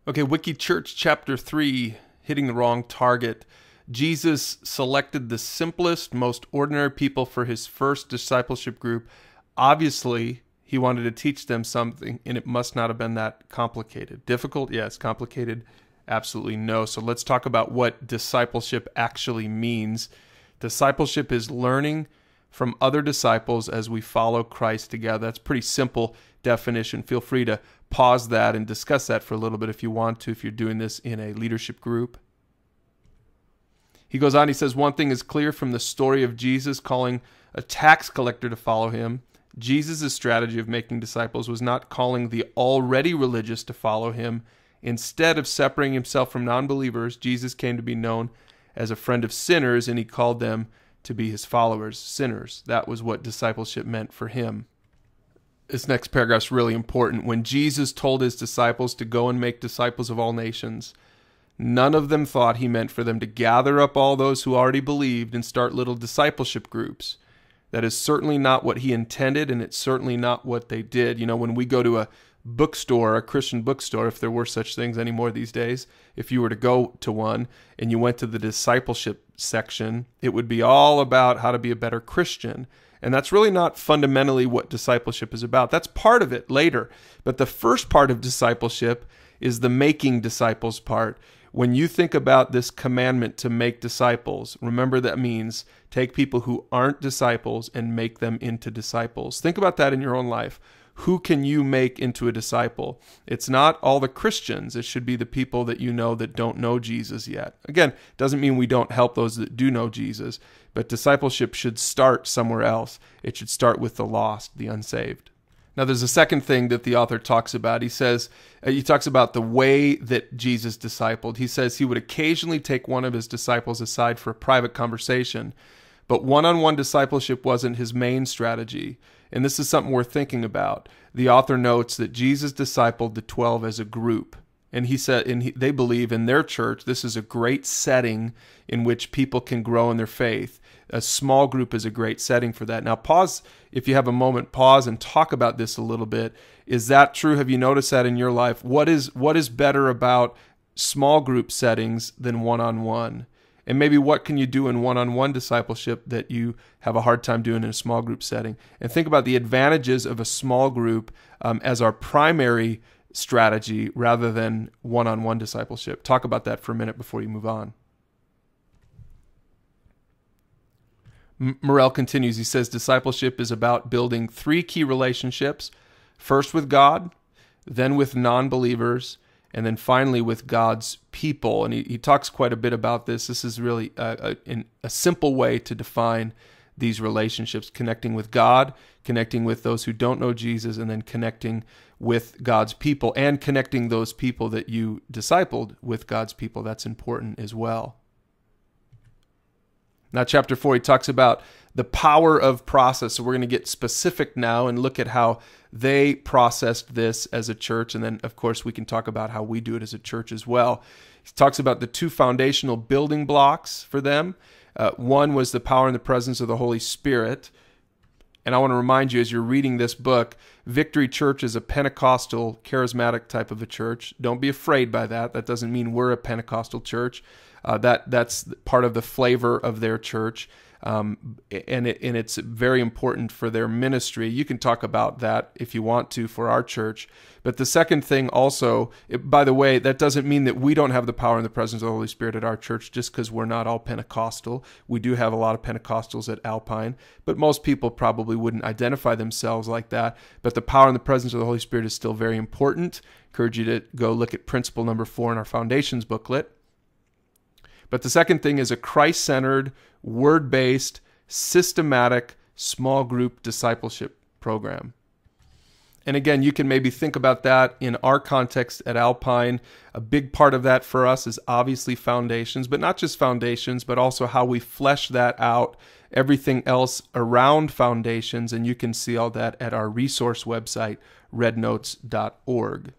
Okay, wikichurch chapter 3, hitting the wrong target. Jesus selected the simplest, most ordinary people for his first discipleship group. Obviously, he wanted to teach them something, and it must not have been that complicated. Difficult? Yes. Complicated? Absolutely no. So let's talk about what discipleship actually means. Discipleship is learning from other disciples as we follow Christ together. That's a pretty simple definition. Feel free to pause that and discuss that for a little bit if you want to, if you're doing this in a leadership group. He goes on, he says, one thing is clear from the story of Jesus calling a tax collector to follow him. Jesus' strategy of making disciples was not calling the already religious to follow him. Instead of separating himself from non-believers, Jesus came to be known as a friend of sinners, and he called them to be his followers, sinners. That was what discipleship meant for him. This next paragraph is really important. When Jesus told his disciples to go and make disciples of all nations, none of them thought he meant for them to gather up all those who already believed and start little discipleship groups. That is certainly not what he intended, and it's certainly not what they did. You know, when we go to a bookstore, a Christian bookstore, if there were such things anymore these days, if you were to go to one and you went to the discipleship section, it would be all about how to be a better Christian. And that's really not fundamentally what discipleship is about. That's part of it later. But the first part of discipleship is the making disciples part. When you think about this commandment to make disciples, remember that means take people who aren't disciples and make them into disciples. Think about that in your own life. Who can you make into a disciple? It's not all the Christians. It should be the people that you know that don't know Jesus yet. Again, doesn't mean we don't help those that do know Jesus, but discipleship should start somewhere else. It should start with the lost, the unsaved. Now, there's a second thing that the author talks about. He talks about the way that Jesus discipled. He says he would occasionally take one of his disciples aside for a private conversation, but one-on-one discipleship wasn't his main strategy. And this is something worth thinking about. The author notes that Jesus discipled the 12 as a group. And he said, they believe in their church, this is a great setting in which people can grow in their faith. A small group is a great setting for that. Now, pause, if you have a moment, pause and talk about this a little bit. Is that true? Have you noticed that in your life? What is better about small group settings than one-on-one? And maybe what can you do in one-on-one discipleship that you have a hard time doing in a small group setting? And think about the advantages of a small group as our primary strategy rather than one-on-one discipleship. Talk about that for a minute before you move on. Morell continues. He says, discipleship is about building 3 key relationships, first with God, then with non-believers, and then finally with God's people. And he talks quite a bit about this. This is really a simple way to define these relationships, connecting with God, connecting with those who don't know Jesus, and then connecting with God's people and connecting those people that you discipled with God's people. That's important as well. Now, chapter 4, he talks about the power of process. So we're going to get specific now and look at how they processed this as a church. And then, of course, we can talk about how we do it as a church as well. He talks about the 2 foundational building blocks for them. One was the power and the presence of the Holy Spirit. And I want to remind you, as you're reading this book, Victory Church is a Pentecostal, charismatic type of a church. Don't be afraid by that. That doesn't mean we're a Pentecostal church. That's part of the flavor of their church, and it's very important for their ministry. You can talk about that if you want to for our church. But the second thing also, by the way, that doesn't mean that we don't have the power and the presence of the Holy Spirit at our church just because we're not all Pentecostal. We do have a lot of Pentecostals at Alpine, but most people probably wouldn't identify themselves like that. But the power and the presence of the Holy Spirit is still very important. I encourage you to go look at principle number 4 in our Foundations booklet. But the second thing is a Christ-centered, word-based, systematic, small group discipleship program. And again, you can maybe think about that in our context at Alpine. A big part of that for us is obviously foundations, but not just foundations, but also how we flesh that out, everything else around foundations. And you can see all that at our resource website, rednotes.org.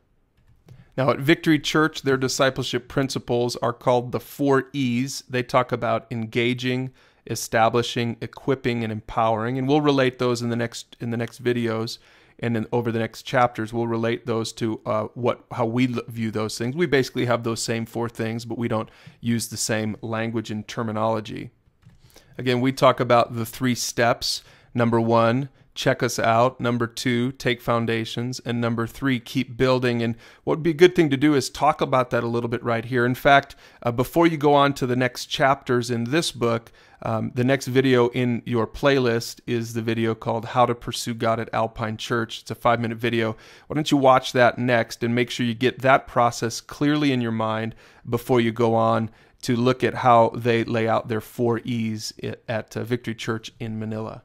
Now, at Victory Church, their discipleship principles are called the 4 E's. They talk about engaging, establishing, equipping, and empowering, and we'll relate those in the next videos. and then over the next chapters, we'll relate those to how we view those things. We basically have those same 4 things, but we don't use the same language and terminology. Again, we talk about the 3 steps. Number 1, check us out. Number 2, take foundations. And number 3, keep building. And what would be a good thing to do is talk about that a little bit right here. In fact, before you go on to the next chapters in this book, the next video in your playlist is the video called How to Pursue God at Alpine Church. It's a 5-minute video. Why don't you watch that next and make sure you get that process clearly in your mind before you go on to look at how they lay out their 4 E's at Victory Church in Manila.